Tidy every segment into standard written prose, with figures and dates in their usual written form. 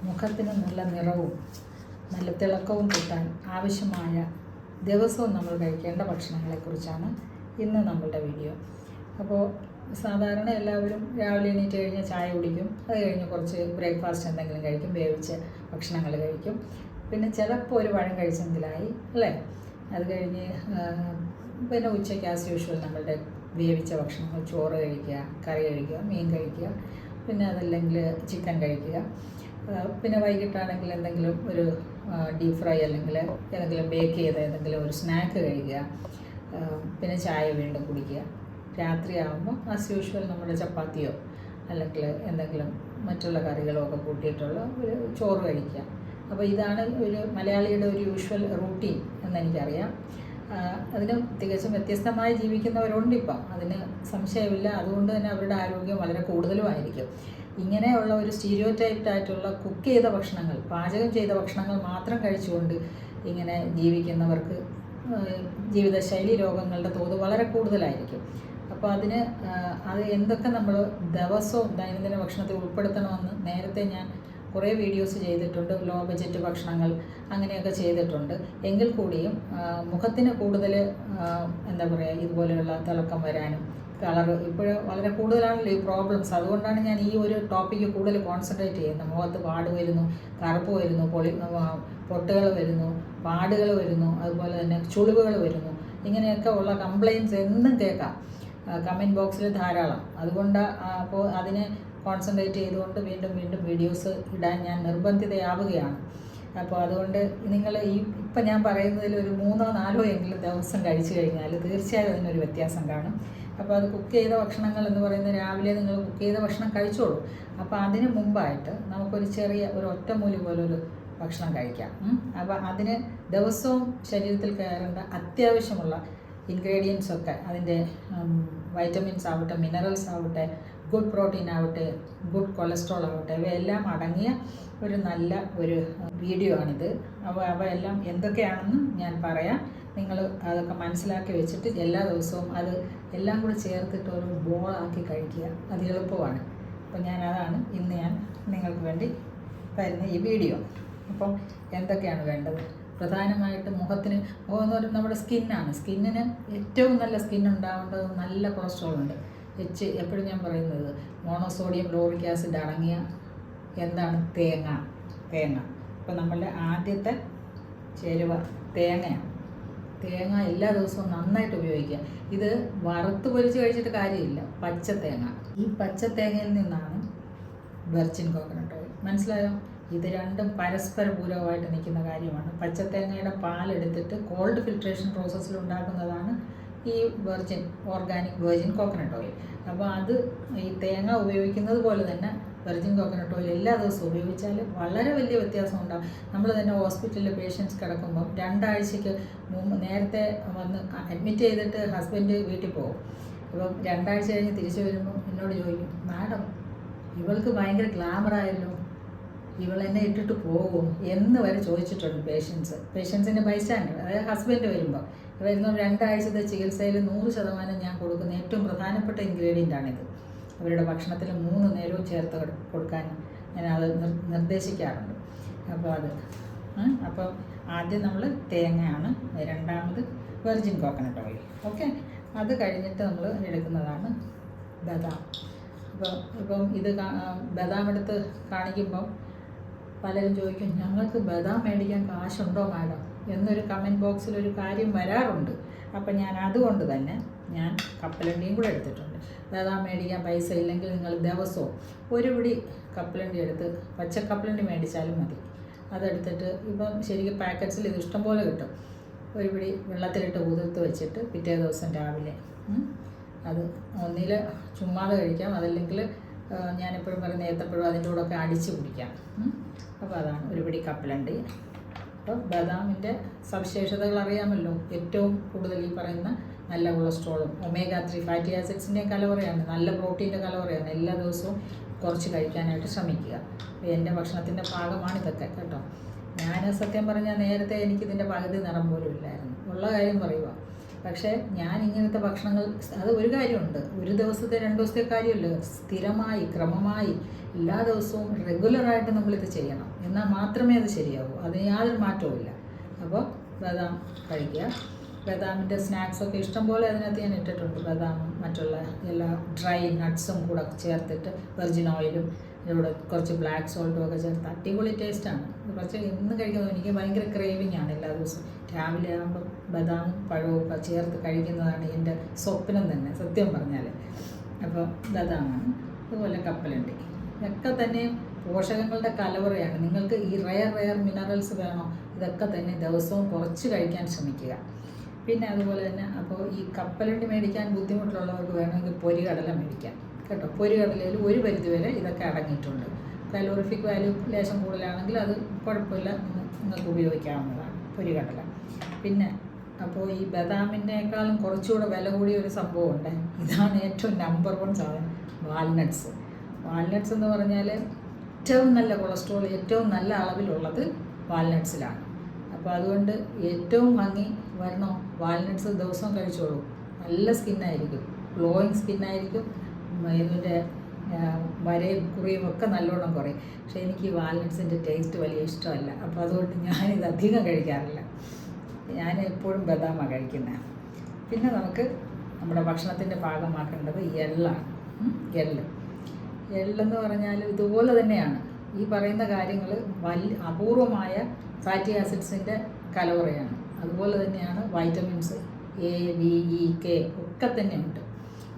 മുഖത്തിന് നല്ല നിറവും നല്ല തിളക്കവും കിട്ടാൻ ആവശ്യമായ ദിവസവും നമ്മൾ കഴിക്കേണ്ട ഭക്ഷണങ്ങളെക്കുറിച്ചാണ് ഇന്ന് നമ്മളുടെ വീഡിയോ. അപ്പോൾ സാധാരണ എല്ലാവരും രാവിലെ എണീറ്റ് കഴിഞ്ഞ് ചായ കുടിക്കും, അത് കഴിഞ്ഞ് കുറച്ച് ബ്രേക്ക്ഫാസ്റ്റ് എന്തെങ്കിലും കഴിക്കും, വേവിച്ച ഭക്ഷണങ്ങൾ കഴിക്കും, പിന്നെ ചിലപ്പോൾ ഒരു പഴം കഴിച്ചെങ്കിലായി അല്ലേ. അത് കഴിഞ്ഞ് പിന്നെ ഉച്ചയ്ക്ക് ആസ് യൂഷ്വൽ നമ്മളുടെ വേവിച്ച ഭക്ഷണങ്ങൾ, ചോറ് കഴിക്കുക, കറി കഴിക്കുക, മീൻ കഴിക്കുക, പിന്നെ അതല്ലെങ്കിൽ ചിക്കൻ കഴിക്കുക, പിന്നെ വൈകിട്ടാണെങ്കിൽ എന്തെങ്കിലും ഒരു ഡീപ് ഫ്രൈ അല്ലെങ്കിൽ ഏതെങ്കിലും ബേക്ക് ചെയ്ത ഏതെങ്കിലും ഒരു സ്നാക്ക് കഴിക്കുക, പിന്നെ ചായ വീണ്ടും കുടിക്കുക. രാത്രിയാകുമ്പോൾ ആസ് യൂഷ്വൽ നമ്മുടെ ചപ്പാത്തിയോ അല്ലെങ്കിൽ എന്തെങ്കിലും മറ്റുള്ള കറികളോ ഒക്കെ കൂട്ടിയിട്ടുള്ള ഒരു ചോറ് കഴിക്കുക. അപ്പോൾ ഇതാണ് ഒരു മലയാളിയുടെ ഒരു യൂഷ്വൽ റൂട്ടീൻ എന്നെനിക്കറിയാം. അതിന് തികച്ചും വ്യത്യസ്തമായി ജീവിക്കുന്നവരുണ്ട് ഇപ്പം, അതിന് സംശയമില്ല. അതുകൊണ്ട് തന്നെ അവരുടെ ആരോഗ്യം വളരെ കൂടുതലുമായിരിക്കും. ഇങ്ങനെയുള്ള ഒരു സ്റ്റീരിയോടൈപ്ഡ് ആയിട്ടുള്ള കുക്ക് ചെയ്ത ഭക്ഷണങ്ങൾ, പാചകം ചെയ്ത ഭക്ഷണങ്ങൾ മാത്രം കഴിച്ചുകൊണ്ട് ഇങ്ങനെ ജീവിക്കുന്നവർക്ക് ജീവിതശൈലി രോഗങ്ങളുടെ തോത് വളരെ കൂടുതലായിരിക്കും. അപ്പോൾ അത് എന്തൊക്കെ നമ്മൾ ദിവസവും ദൈനംദിന ഭക്ഷണത്തിൽ ഉൾപ്പെടുത്തണമെന്ന് നേരത്തെ ഞാൻ കുറേ വീഡിയോസ് ചെയ്തിട്ടുണ്ട്. ലോ ബജറ്റ് ഭക്ഷണങ്ങൾ അങ്ങനെയൊക്കെ ചെയ്തിട്ടുണ്ട്. എങ്കിൽ കൂടിയും മുഖത്തിന് കൂടുതൽ എന്താ പറയുക, ഇതുപോലെയുള്ള തിളക്കം വരാനും കളർ ഇപ്പോൾ വളരെ കൂടുതലാണല്ലോ ഈ പ്രോബ്ലംസ്. അതുകൊണ്ടാണ് ഞാൻ ഈ ഒരു ടോപ്പിക്ക് കൂടുതൽ കോൺസെൻട്രേറ്റ് ചെയ്യുന്നത്. മുഖത്ത് പാട് വരുന്നു, കറുപ്പ് വരുന്നു, പൊട്ടുകൾ വരുന്നു, പാടുകൾ വരുന്നു, അതുപോലെ തന്നെ ചുളിവുകൾ വരുന്നു, ഇങ്ങനെയൊക്കെ ഉള്ള കംപ്ലയിൻറ്റ്സ് എന്നും കേൾക്കാം കമൻറ്റ് ബോക്സിൽ ധാരാളം. അതുകൊണ്ട് അപ്പോൾ അതിനെ കോൺസെൻട്രേറ്റ് ചെയ്തുകൊണ്ട് വീണ്ടും വീണ്ടും വീഡിയോസ് ഇടാൻ ഞാൻ നിർബന്ധിതയാവുകയാണ്. അപ്പോൾ അതുകൊണ്ട് നിങ്ങൾ ഇപ്പം ഞാൻ പറയുന്നതിൽ ഒരു 3-4 എങ്കിലും ദിവസം കഴിച്ചു കഴിഞ്ഞാൽ തീർച്ചയായും അതിനൊരു വ്യത്യാസം കാണും. അപ്പോൾ അത് കുക്ക് ചെയ്ത ഭക്ഷണങ്ങൾ എന്ന് പറയുന്നത് രാവിലെ നിങ്ങൾ കുക്ക് ചെയ്ത ഭക്ഷണം കഴിച്ചോളൂ. അപ്പോൾ അതിന് മുമ്പായിട്ട് നമുക്കൊരു ചെറിയ ഒരു ഒറ്റമൂലി പോലൊരു ഭക്ഷണം കഴിക്കാം. അപ്പോൾ അതിന് ദിവസവും ശരീരത്തിൽ കയറേണ്ട അത്യാവശ്യമുള്ള ഇൻഗ്രീഡിയൻസ് ഒക്കെ, അതിൻ്റെ വൈറ്റമിൻസ് ആവട്ടെ, മിനറൽസ് ആവട്ടെ, ഗുഡ് പ്രോട്ടീൻ ആവട്ടെ, ഗുഡ് കൊളസ്ട്രോൾ ആവട്ടെ, ഇവയെല്ലാം അടങ്ങിയ ഒരു നല്ല ഒരു വീഡിയോ ആണിത്. അവയെല്ലാം എന്തൊക്കെയാണെന്ന് ഞാൻ പറയാം. നിങ്ങൾ അതൊക്കെ മനസ്സിലാക്കി വെച്ചിട്ട് എല്ലാ ദിവസവും അത് എല്ലാം കൂടി ചേർത്തിട്ട് ഒരു ബോളാക്കി കഴിക്കുക. അത് എളുപ്പമാണ്. അപ്പോൾ അതാണ് ഇന്ന് ഞാൻ നിങ്ങൾക്ക് വേണ്ടി തരുന്ന ഈ വീഡിയോ. അപ്പം എന്തൊക്കെയാണ് വേണ്ടത്? പ്രധാനമായിട്ട് മുഖം എന്ന് പറയുന്നത് നമ്മുടെ സ്കിന്നാണ്. സ്കിന്നിന് ഏറ്റവും നല്ല സ്കിൻ ഉണ്ടാവേണ്ടത് നല്ല കൊളസ്ട്രോൾ ഉണ്ട്. എപ്പോഴും ഞാൻ പറയുന്നത് മോണോസോഡിയം ലോറിക് ആസിഡ് അടങ്ങിയ എന്താണ് തേങ്ങ. അപ്പോൾ നമ്മളുടെ ആദ്യത്തെ ചേരുവ തേങ്ങയാണ്. തേങ്ങ എല്ലാ ദിവസവും നന്നായിട്ട് ഉപയോഗിക്കുക. ഇത് വറുത്ത് പൊരിച്ച് കഴിച്ചിട്ട് കാര്യമില്ല. പച്ചത്തേങ്ങ, ഈ പച്ചത്തേങ്ങയിൽ നിന്നാണ് വെർജിൻ കോക്കനട്ട് ഓയിൽ. മനസ്സിലായോ? ഇത് രണ്ടും പരസ്പര പൂരകമായിട്ട് നിൽക്കുന്ന കാര്യമാണ്. പച്ചത്തേങ്ങയുടെ പാലെടുത്തിട്ട് കോൾഡ് ഫിൽട്രേഷൻ പ്രോസസ്സിൽ ഉണ്ടാക്കുന്നതാണ് ഈ ഓർഗാനിക് വെർജിൻ കോക്കനട്ട് ഓയിൽ. അപ്പോൾ അത് ഈ തേങ്ങ ഉപയോഗിക്കുന്നത് പോലെ തന്നെ വെർജിൻ കോക്കനട്ട് ഓയിൽ എല്ലാ ദിവസവും ഉപയോഗിച്ചാൽ വളരെ വലിയ വ്യത്യാസം ഉണ്ടാകും. നമ്മൾ തന്നെ ഹോസ്പിറ്റലിൽ പേഷ്യൻസ് കിടക്കുമ്പം 2 ആഴ്ചയ്ക്ക് മുമ്പ് നേരത്തെ വന്ന് അഡ്മിറ്റ് ചെയ്തിട്ട് ഹസ്ബൻഡ് വീട്ടിൽ പോകും. അപ്പം 2 ആഴ്ച കഴിഞ്ഞ് തിരിച്ചു വരുമ്പോൾ എന്നോട് ചോദിക്കും, മാഡം ഇവൾക്ക് ഭയങ്കര ഗ്ലാമറായല്ലോ, ഇവളെന്നെ ഇട്ടിട്ട് പോകും എന്ന് വരെ ചോദിച്ചിട്ടുണ്ട് പേഷ്യൻസിൻ്റെ ബൈസ്റ്റാൻഡർ. അതായത് ഹസ്ബൻഡ് വരുന്ന 2 ആഴ്ചത്തെ ചികിത്സയിൽ 100% ഞാൻ കൊടുക്കുന്ന ഏറ്റവും പ്രധാനപ്പെട്ട ഇൻഗ്രീഡിയൻ്റാണിത്. അവരുടെ ഭക്ഷണത്തിൽ 3 നേരവും ചേർത്ത് കൊടുക്കാൻ ഞാൻ അത് നിർദ്ദേശിക്കാറുണ്ട്. അപ്പോൾ ആദ്യം നമ്മൾ തേങ്ങയാണ്, രണ്ടാമത് വെർജിൻ കോക്കനട്ട് ഓയിൽ. ഓക്കെ, അത് കഴിഞ്ഞിട്ട് നമ്മൾ എടുക്കുന്നതാണ് ബദാം. ഇപ്പം ഇത് ബദാം എടുത്ത് കാണിക്കുമ്പം പലരും ചോദിക്കും, ഞങ്ങൾക്ക് ബദാം മേടിക്കാൻ കാശുണ്ടോ മാഡം എന്നൊരു കമൻറ്റ് ബോക്സിൽ ഒരു കാര്യം വരാറുണ്ട്. അപ്പം ഞാൻ അതുകൊണ്ട് തന്നെ ഞാൻ കപ്പലണ്ടിയും കൂടെ എടുത്തിട്ടുണ്ട്. ബദാം മേടിക്കാൻ പൈസ ഇല്ലെങ്കിൽ നിങ്ങൾ ദിവസവും ഒരു പിടി കപ്പലണ്ടി എടുത്ത്, പച്ച കപ്പലണ്ടി മേടിച്ചാലും മതി. അതെടുത്തിട്ട് ഇപ്പം ശരിക്കും പാക്കറ്റ്സിൽ ഇത് ഇഷ്ടംപോലെ കിട്ടും. ഒരു പിടി വെള്ളത്തിലിട്ട് കുതിർത്ത് വെച്ചിട്ട് പിറ്റേ ദിവസം രാവിലെ അത് ഒന്നിൽ ചുമ്മാതെ കഴിക്കാം, അതല്ലെങ്കിൽ ഞാനെപ്പോഴും പറയുന്ന ഏത്തപ്പഴം അതിൻ്റെ കൂടെ ഒക്കെ അടിച്ച് കുടിക്കാം. അപ്പോൾ അതാണ് ഒരു പിടി കപ്പലണ്ടി. അപ്പോൾ ബദാമിൻ്റെ സവിശേഷതകൾ അറിയാമല്ലോ. ഏറ്റവും കൂടുതൽ ഈ പറയുന്ന നല്ല കൊളസ്ട്രോളും omega-3 ഫാറ്റി ആസിഡ്സിൻ്റെ കലവറയാണ്, നല്ല പ്രോട്ടീൻ്റെ കലവറയാണ്. എല്ലാ ദിവസവും കുറച്ച് കഴിക്കാനായിട്ട് ശ്രമിക്കുക. അപ്പോൾ എൻ്റെ ഭക്ഷണത്തിൻ്റെ ഭാഗമാണിതൊക്കെ കേട്ടോ. ഞാൻ സത്യം പറഞ്ഞാൽ നേരത്തെ എനിക്കിതിൻ്റെ പകുതി നിറം പോലും ഇല്ലായിരുന്നു, ഉള്ള കാര്യം പറയുക. പക്ഷേ ഞാൻ ഇങ്ങനത്തെ ഭക്ഷണങ്ങൾ, അത് ഒരു കാര്യമുണ്ട്, ഒരു ദിവസത്തെ 2 ദിവസത്തെ കാര്യമല്ല, സ്ഥിരമായി ക്രമമായി എല്ലാ ദിവസവും റെഗുലറായിട്ട് നമ്മളിത് ചെയ്യണം. എന്നാൽ മാത്രമേ അത് ശരിയാവൂ. അതിന് യാതൊരു മാറ്റവുമില്ല. അപ്പോൾ ബദാം കഴിക്കുക. ബദാമിൻ്റെ സ്നാക്സൊക്കെ ഇഷ്ടംപോലെ അതിനകത്ത് ഞാൻ ഇട്ടിട്ടുണ്ട്. ബദാമും മറ്റുള്ള എല്ലാ ഡ്രൈ നട്ട്സും കൂടെ ചേർത്തിട്ട് വെർജിൻ ഓയിലും ഇതിലൂടെ കുറച്ച് ബ്ലാക്ക് സോൾട്ടും ഒക്കെ ചേർത്ത് അടിപൊളി ടേസ്റ്റാണ്. കുറച്ച് ഇന്ന് കഴിക്കുന്നത് എനിക്ക് ഭയങ്കര ക്രേവിംഗ് ആണ്. എല്ലാ ദിവസവും രാവിലെ ആകുമ്പോൾ ബദാമും പഴവും ഒക്കെ ചേർത്ത് കഴിക്കുന്നതാണ് എൻ്റെ സ്വപ്നം തന്നെ, സത്യം പറഞ്ഞാൽ. അപ്പോൾ ബദാമാണ്. അതുപോലെ കപ്പലണ്ടി, ഇതൊക്കെ തന്നെ പോഷകങ്ങളുടെ കലവറയാണ്. നിങ്ങൾക്ക് ഈ റയർ മിനറൽസ് വേണോ, ഇതൊക്കെ തന്നെ ദിവസവും കുറച്ച് കഴിക്കാൻ ശ്രമിക്കുക. പിന്നെ അതുപോലെ തന്നെ അപ്പോൾ ഈ കപ്പലണ്ടി മേടിക്കാൻ ബുദ്ധിമുട്ടുള്ളവർക്ക് വേണമെങ്കിൽ പൊരികടല മേടിക്കാം കേട്ടോ. പൊരികടലയിൽ ഒരു പരിധിവരെ ഇതൊക്കെ അടങ്ങിയിട്ടുണ്ട്. കലോറിഫിക് വാല്യൂ ലേശം കൂടുതലാണെങ്കിൽ അത് കുഴപ്പമില്ല, നിങ്ങൾക്ക് ഉപയോഗിക്കാവുന്നതാണ് പൊരികടല. പിന്നെ അപ്പോൾ ഈ ബദാമിനേക്കാളും കുറച്ചുകൂടെ വില കൂടിയ ഒരു സംഭവമുണ്ട്. ഇതാണ് ഏറ്റവും നമ്പർ 1 സാധനം, വാൽനട്ട്സ്. വാൽനട്ട്സ് എന്ന് പറഞ്ഞാൽ ഏറ്റവും നല്ല കൊളസ്ട്രോൾ ഏറ്റവും നല്ല അളവിലുള്ളത് വാൽനട്ട്സിലാണ്. അപ്പോൾ അതുകൊണ്ട് ഏറ്റവും ഭംഗി വരണോ, വാൽനട്ട്സ് ദിവസവും കഴിച്ചോളൂ. നല്ല സ്കിന്നായിരിക്കും, ഗ്ലോയിങ് സ്കിന്നായിരിക്കും. ഇതിൻ്റെ വരയും കുറിയും ഒക്കെ നല്ലോണം കുറയും. പക്ഷേ എനിക്ക് ഈ വാൽനട്ട്സിൻ്റെ ടേസ്റ്റ് വലിയ ഇഷ്ടമല്ല. അപ്പോൾ അതുകൊണ്ട് ഞാനിത് അധികം കഴിക്കാറില്ല. ഞാൻ എപ്പോഴും ബദാമാണ് കഴിക്കുന്നത്. പിന്നെ നമുക്ക് നമ്മുടെ ഭക്ഷണത്തിൻ്റെ ഭാഗമാക്കേണ്ടത് എള്ളാണ്. എള്ളെന്ന് പറഞ്ഞാൽ ഇതുപോലെ തന്നെയാണ്. ഈ പറയുന്ന കാര്യങ്ങൾ അപൂർവമായ ഫാറ്റി ആസിഡ്സിൻ്റെ കലോറിയാണ്. അതുപോലെ തന്നെയാണ് vitamins A, D, E, K ഒക്കെ തന്നെ ഉണ്ട്.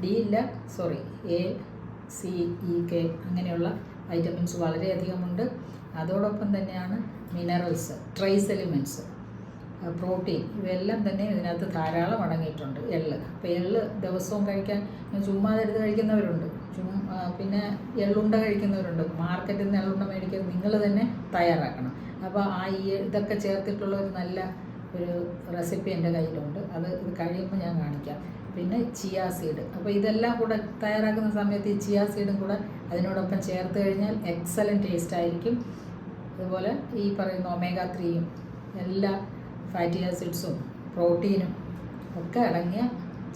ഡി ഇല്ല, sorry, A, C, E, K അങ്ങനെയുള്ള വൈറ്റമിൻസ് വളരെയധികമുണ്ട്. അതോടൊപ്പം തന്നെയാണ് മിനറൽസ്, ട്രേസ് എലിമെൻറ്റ്സ്, പ്രോട്ടീൻ, ഇവയെല്ലാം തന്നെ ഇതിനകത്ത് ധാരാളം അടങ്ങിയിട്ടുണ്ട്. അപ്പോൾ എള്ള് ദിവസവും കഴിക്കാൻ ചുമ്മാതെ എടുത്ത് കഴിക്കുന്നവരുണ്ട്, പിന്നെ എള്ളുണ്ട കഴിക്കുന്നവരുണ്ട്. മാർക്കറ്റിൽ നിന്ന് എള്ളുണ്ട മേടിക്കാൻ നിങ്ങൾ തന്നെ തയ്യാറാക്കണം. അപ്പോൾ ഇതൊക്കെ ചേർത്തിട്ടുള്ള ഒരു നല്ല ഒരു റെസിപ്പി എൻ്റെ കയ്യിലുണ്ട്. ഇത് കഴിയുമ്പോൾ ഞാൻ കാണിക്കാം. പിന്നെ ചിയാ സീഡ്. അപ്പോൾ ഇതെല്ലാം കൂടെ തയ്യാറാക്കുന്ന സമയത്ത് ഈ ചിയാ സീഡും കൂടെ അതിനോടൊപ്പം ചേർത്ത് കഴിഞ്ഞാൽ എക്സലൻറ്റ് ടേസ്റ്റ് ആയിരിക്കും. അതുപോലെ ഈ പറയുന്ന ഒമേഗ 3യും എല്ലാ ഫാറ്റി ആസിഡ്സും പ്രോട്ടീനും ഒക്കെ അടങ്ങിയ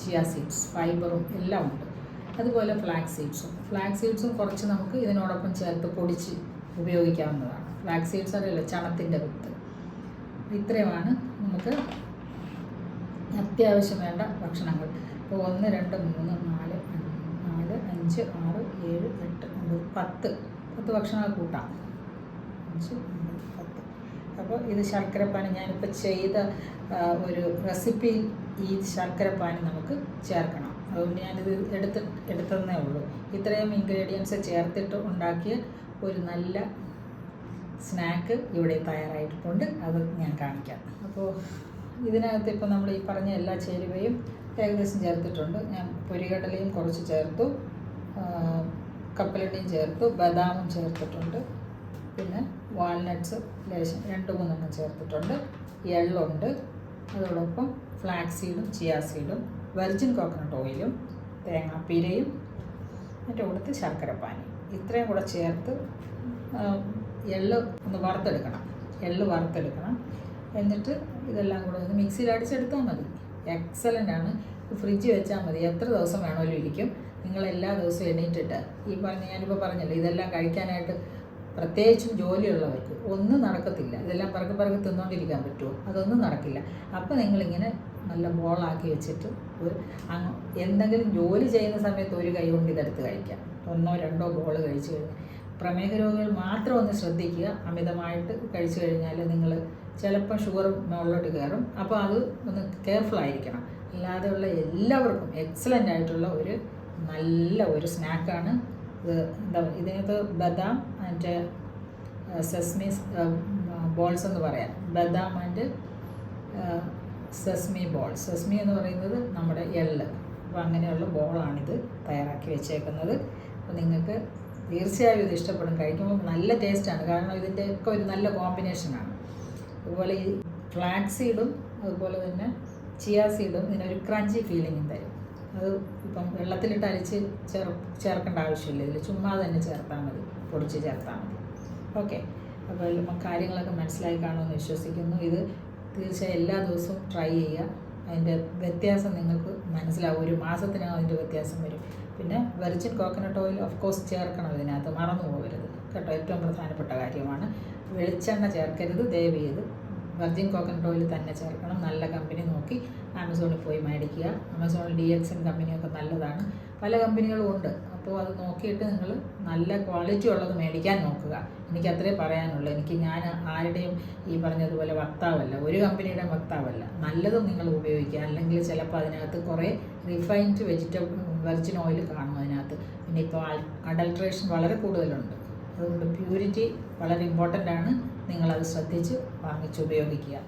ചിയാ സീഡ്സ്, ഫൈബറും എല്ലാം ഉണ്ട്. അതുപോലെ ഫ്ലാക്സ് സീഡ്സും കുറച്ച് നമുക്ക് ഇതിനോടൊപ്പം ചേർത്ത് പൊടിച്ച് ഉപയോഗിക്കാവുന്നതാണ്. ഫ്ലാക്സ് സീഡ്സ് അറിയില്ല, ചണത്തിൻ്റെ വിത്ത്. ഇത്രയുമാണ് നമുക്ക് അത്യാവശ്യം വേണ്ട ഭക്ഷണങ്ങൾ. ഇപ്പോൾ 1, 2, 3, 4, 5, 6, 7, 8, 9, 10 ഭക്ഷണങ്ങൾ കൂട്ടാം. 5, 9, 10. അപ്പോൾ ഇത് ശർക്കരപ്പാനി ഞാനിപ്പോൾ ചെയ്ത ഒരു റെസിപ്പിയിൽ ഈ ശർക്കരപ്പാനി നമുക്ക് ചേർക്കണം. അതുകൊണ്ട് ഞാനിത് എടുത്തതേ ഉള്ളൂ. ഇത്രയും ഇൻഗ്രീഡിയൻസ് ചേർത്തിട്ട് ഉണ്ടാക്കിയ ഒരു നല്ല സ്നാക്ക് ഇവിടെ തയ്യാറായിട്ടുണ്ട്. അത് ഞാൻ കാണിക്കാം. അപ്പോൾ ഇതിനകത്ത് ഇപ്പോൾ നമ്മൾ ഈ പറഞ്ഞ എല്ലാ ചേരുവയും ഏകദേശം ചേർത്തിട്ടുണ്ട്. ഞാൻ പൊരികടലയും കുറച്ച് ചേർത്തു, കപ്പലണ്ടിയും ചേർത്തു, ബദാമും ചേർത്തിട്ടുണ്ട്, പിന്നെ വാൽനട്ട്സ് ലേശം 2-3 ചേർത്തിട്ടുണ്ട്, എള്ളുണ്ട്, അതോടൊപ്പം ഫ്ലാക്സ് സീഡും ചിയാ സീഡും വെർജിൻ കോക്കനട്ട് ഓയിലും തേങ്ങാപ്പീരയും അതിൻ്റെ കൂടത്ത് ശർക്കരപ്പാനി ഇത്രയും കൂടെ ചേർത്ത് എള്ള് ഒന്ന് വറുത്തെടുക്കണം. എന്നിട്ട് ഇതെല്ലാം കൂടെ ഒന്ന് മിക്സിയിൽ അടിച്ചെടുത്താൽ മതി. എക്സലൻ്റ് ആണ്. ഫ്രിഡ്ജ് വെച്ചാൽ മതി, എത്ര ദിവസം വേണമെങ്കിലും ഇരിക്കും. നിങ്ങൾ എല്ലാ ദിവസവും എണീറ്റിട്ട് ഞാനിപ്പോൾ പറഞ്ഞല്ലോ, ഇതെല്ലാം കഴിക്കാനായിട്ട് പ്രത്യേകിച്ചും ജോലിയുള്ളവർക്ക് ഒന്നും നടക്കത്തില്ല. ഇതെല്ലാം പറക്കി തിന്നുകൊണ്ടിരിക്കാൻ പറ്റുമോ? അതൊന്നും നടക്കില്ല. അപ്പോൾ നിങ്ങളിങ്ങനെ നല്ല ബോളാക്കി വെച്ചിട്ട് എന്തെങ്കിലും ജോലി ചെയ്യുന്ന സമയത്ത് ഒരു കൈ കൊണ്ട് ഇതെടുത്ത് കഴിക്കാം. 1-2 ബോൾ കഴിച്ചു കഴിഞ്ഞാൽ. പ്രമേഹ രോഗികൾ മാത്രം ഒന്ന് ശ്രദ്ധിക്കുക. അമിതമായിട്ട് കഴിച്ചു കഴിഞ്ഞാൽ നിങ്ങൾ ചിലപ്പോൾ ഷുഗർ മുകളിലോട്ട് കയറും. അപ്പോൾ അത് ഒന്ന് കെയർഫുൾ ആയിരിക്കണം. അല്ലാതെയുള്ള എല്ലാവർക്കും എക്സലൻ്റ് ആയിട്ടുള്ള ഒരു നല്ല ഒരു സ്നാക്കാണ് ഇത്. ഇതിനകത്ത് ബദാം ആൻഡ് സെസ്മി ബോൾസ് എന്ന് പറയാം. ബദാം ആൻഡ് സെസ്മി ബോൾസ്. സെസ്മി എന്ന് പറയുന്നത് നമ്മുടെ എള്ള്. അപ്പോൾ അങ്ങനെയുള്ള ബോളാണിത് തയ്യാറാക്കി വെച്ചേക്കുന്നത്. അപ്പോൾ നിങ്ങൾക്ക് തീർച്ചയായും ഇത് ഇഷ്ടപ്പെടും. കഴിക്കുമ്പോൾ നല്ല ടേസ്റ്റാണ്. കാരണം ഇതിൻ്റെയൊക്കെ ഒരു നല്ല കോമ്പിനേഷനാണ്. അതുപോലെ ഈ ഫ്ലാക്സ് സീഡും അതുപോലെ തന്നെ ചിയാ സീഡും ഇതിനൊരു ക്രഞ്ചി ഫീലിംഗും തരും. അത് ഇപ്പം വെള്ളത്തിലിട്ട് അരിച്ച് ചേർക്കേണ്ട ആവശ്യമില്ല. ഇതിൽ ചുമ്മാ തന്നെ ചേർത്താൽ മതി, പൊടിച്ച് ചേർത്താൽ മതി. ഓക്കെ, അപ്പോൾ കാര്യങ്ങളൊക്കെ മനസ്സിലായി കാണുമെന്ന് വിശ്വസിക്കുന്നു. ഇത് തീർച്ചയായും എല്ലാ ദിവസവും ട്രൈ ചെയ്യുക. അതിൻ്റെ വ്യത്യാസം നിങ്ങൾക്ക് മനസ്സിലാവും. ഒരു മാസത്തിനകം അതിൻ്റെ വ്യത്യാസം വരും. പിന്നെ virgin coconut oil of course ചേർക്കണം ഇതിനകത്ത്, മറന്നു പോകരുത് കേട്ടോ. ഏറ്റവും പ്രധാനപ്പെട്ട കാര്യമാണ്. വെളിച്ചെണ്ണ ചേർക്കരുത് ദയവ് ചെയ്ത്. വെർജിൻ കോക്കനട്ട് ഓയിൽ തന്നെ ചേർക്കണം. നല്ല കമ്പനി നോക്കി ആമസോണിൽ പോയി മേടിക്കുക. ആമസോണിൽ DXN കമ്പനിയൊക്കെ നല്ലതാണ്. പല കമ്പനികളും ഉണ്ട്. അപ്പോൾ അത് നോക്കിയിട്ട് നിങ്ങൾ നല്ല ക്വാളിറ്റി ഉള്ളത് മേടിക്കാൻ നോക്കുക. എനിക്ക് അത്രേ പറയാനുള്ളൂ. ഞാൻ ആരുടെയും ഈ പറഞ്ഞതുപോലെ വക്താവല്ല, ഒരു കമ്പനിയുടെ വക്താവല്ല. നല്ലതും നിങ്ങൾ ഉപയോഗിക്കുക. അല്ലെങ്കിൽ ചിലപ്പോൾ അതിനകത്ത് കുറേ റിഫൈൻഡ് വെർജിൻ ഓയിൽ കാണും അതിനകത്ത്. പിന്നെ ഇപ്പോൾ അഡൾട്രേഷൻ വളരെ കൂടുതലുണ്ട്. അതുകൊണ്ട് പ്യൂരിറ്റി വളരെ ഇമ്പോർട്ടൻ്റ് ആണ്. നിങ്ങളത് ശ്രദ്ധിച്ച് വാങ്ങിച്ച് ഉപയോഗിക്കുക.